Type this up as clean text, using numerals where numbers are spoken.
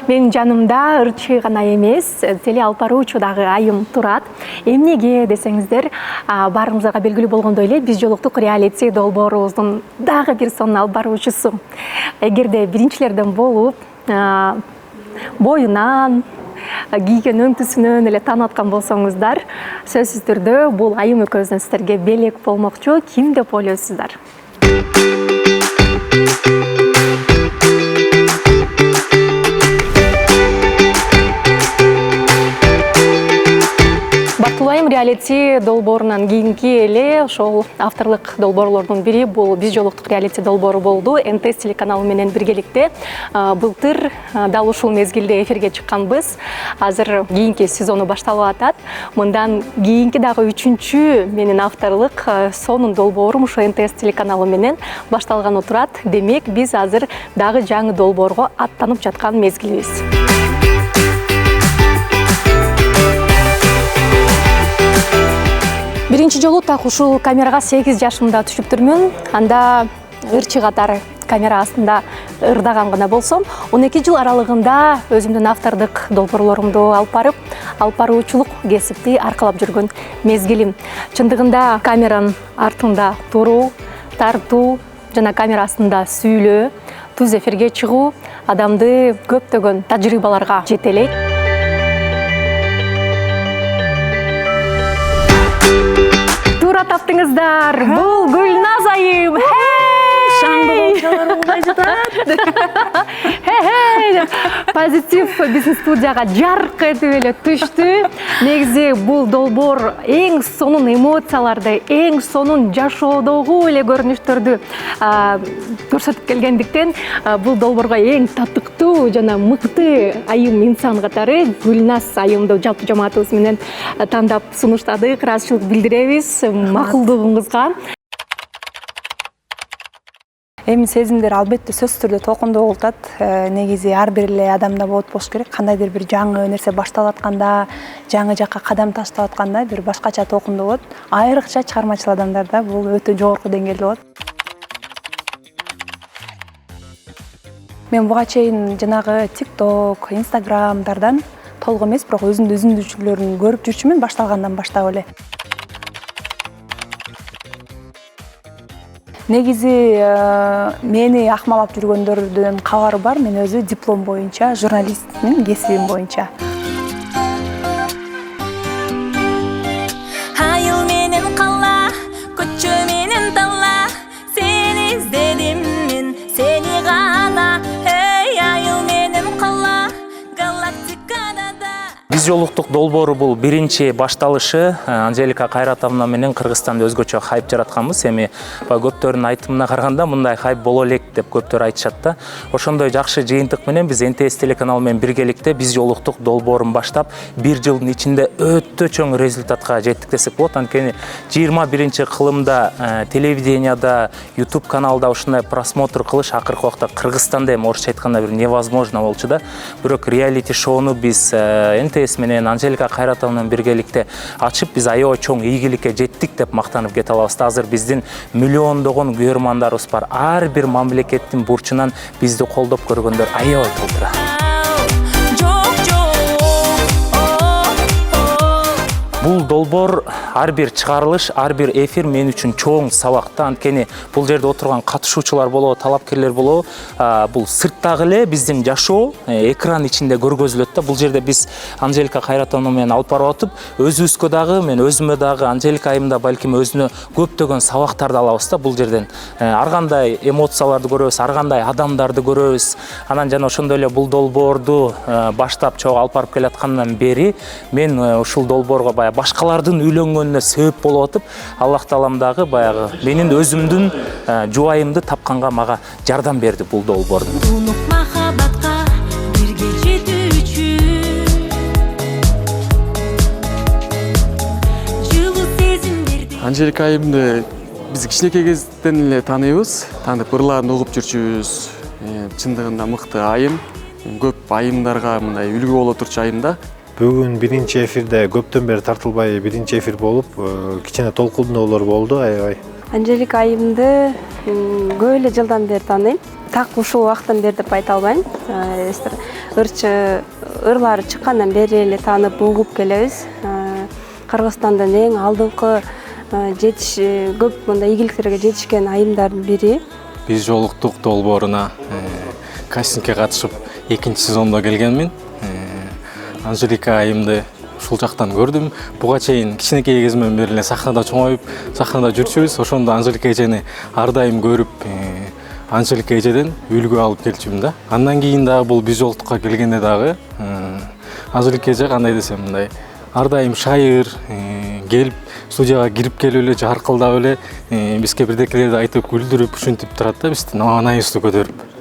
Менин жанымда ырчы гана эмес, Тели Алпаруучудагы айым турат. Эмнеге десеңиздер, баарыңызга белгилүү болгондой эле биз жолуктук реалити долбоорубуздун дагы бир сонун алып баруучусу. Эгерде биринчилерден болуп, боюнан, кийген өңтүсүнөн эле таанып аткан болсоңуздар, сөзсүз түрдө бул айым экөөбүздөн сиздерге белек болмокчу. Ким деп ойлойсуздар? Батулайым реалити долбоорунан кийинки эле ошол авторлук долбоорлордун бири бул биз жолуктук реалити долбоору болду. НТС телеканалы менен биргеликте былтыр дал ушул мезгилде эфирге чыкканбыз. Азыр кийинки сезону башталып атат. Мындан кийинки дагы 3-чү менин авторлук сонун долбоорум ушу НТС телеканалы менен башталганы турат. Демек, биз азыр дагы жаңы долбоорго аттанып жаткан мезгилибиз. Биринчи жолу так ушул камерага 8 жашымда түшүптүрмүн. Анда ырчы катары камера астында ырдаган гана болсом, 12 жыл аралыгында өзүмдүн автордук долбоорлорумду алып барып, алып баруучулук кесипти аркалап жүргөн мезгилим. Чындыгында камеранын артында туруу, тартуу жана камера астында сүйлөө, түз эфирге чыгуу адамды көптөгөн тажрыйбаларга жетелейт. Туура таптыңыздар. Бул Гүлназ айым. Шаңды болчалар болбой жатат. Позитив биздин студияга жарк этип эле түштү. Негизи бул долбоор эң сонун эмоцияларды, эң сонун жашоодогу эле көрүнүштөрдү көрсөтүп келгендиктен, бул долбоорго эң татыктуу жана мыкты айым инсан катары Гүлназ айымды жалпы жамаатыбыз менен тандап сунуштадык. Ыраазычылык билдиребиз макулдугуңузга. Эми сезимдер албетте сөзсүз түрдө толкундуу болуп атат. Негизи ар бир эле адамда болуш керек. Кандайдыр бир жаңы нерсе башталып атканда, жаңы жакка кадам таштап атканда бир башкача толкундуу болот. Айрыкча чыгармачыл адамдарда бул өтө жогорку деңгээлде болот. Мен буга чейин жанагы TikTok, Instagramдардан толук эмес, бирок өзүмдүн үзүндүчүлөрүн көрүп жүрчүмүн башталгандан баштап эле. Негизи мени акмалап жүргөндөрдөн кабары бар. Мен өзү диплом боюнча журналистмин, кесибим боюнча. Айыл менен кала, көчө менен тала, сени издедим мен, сени гана. Эй, айыл менен кала, галактикада да. Биз жолуктук долбоору бул биринчи башталышы. Анжелика Кайратовна менен Кыргызстанда өзгөчө хайп жаратканбыз. Эми көптөрдүн айтымына караганда мындай хайп боло элек деп көптөр айтышат да. Ошондой жакшы жыйынтык менен биз НТС телеканалы менен биргеликте биз жолуктук долбоорун баштап, 1 жылдын ичинде өтө чоң результатка жеттик десек болот. Анткени 21 кылымда телевиденияда, YouTube каналда ушундай просмотр кылыш акыркы убакта Кыргызстанда эми орусча айтканда бир невозможно болчу да. Бирок реалити шоуну биз НТС менен Анжелика Кайратовна менен биргеликте ачып, биз аябай чоң ийгиликке жеттик деп мактанып кете алабыз. Азыр биздин миллиондогон көрөрмандарыбыз бар. Ар бир мамлекеттин бурчунан бизди колдоп көргөндөр аябай толтура. Бул долбоор ар бир чыгарылыш, ар бир эфир мен үчүн чоң сабак. Анткени бул жерде отурган катышуучулар болобу, талапкерлер болобу, бул сырттагы эле биздин жашоо экран ичинде көргөзүлөт да. Бул жерде биз Анжелика Кайратовна менен алып барып атып, өзүбүзгө дагы, мен өзүмө дагы, Анжелика айымда балким өзүнө көптөгөн сабактарды алабыз да. Бул жерден ар кандай эмоцияларды көрөбүз, ар кандай адамдарды көрөбүз. Анан жана ошондой эле бул долбоорду баштап чогуу алып барып келаткандан бери мен ушул долбоорго башкалардын үйлөнгөнүнө себеп болуп атып, Аллах Таалам дагы баягы менин өзүмдүн жубайымды тапканга мага жардам берди бул долбоор. Унук махабатка бирге жетүүчү, жылуу сезимдерди. Анжелика айымды биз кичинекей кезден эле тааныйбыз, таанып ырларын угуп жүрчүбүз. Чындыгында мыкты айым. Көп айымдарга мындай үлгү боло турчу айым да. Бүгүн биринчи эфирде көптөн бери тартылбай биринчи эфир болуп, кичине толкундоолор болду, аябай. Анжелика айымды көп эле жылдан бери тааныйм. так ушул убактан бери деп айта албайм. Ырлары чыккандан бери эле таанып угуп келебиз. Кыргызстандын эң алдыңкы көп мындай ийгиликтерге жетишкен айымдардын бири. Биз жолуктук долбооруна кастингке катышып 2-сезондо келгенмин. Анжелика айымды ушул жактан көрдүм. Буга чейин кичинекей кезимден бери эле сахнада чоңоюп, сахнада жүрчүбүз. Ошондо Анжелика эжени ар дайым көрүп, Анжелика эжеден үлгү алып келчүмүн да. Андан кийин дагы бул биз жолуктукка келгенде дагы Анжелика эже кандай десем мындай ар дайым шайыр, келип студияга кирип келип эле жаркылдап эле бизге бирдекелерди айтып күлдүрүп, ушинтип турат да, бизди наайыбызды көтөрүп.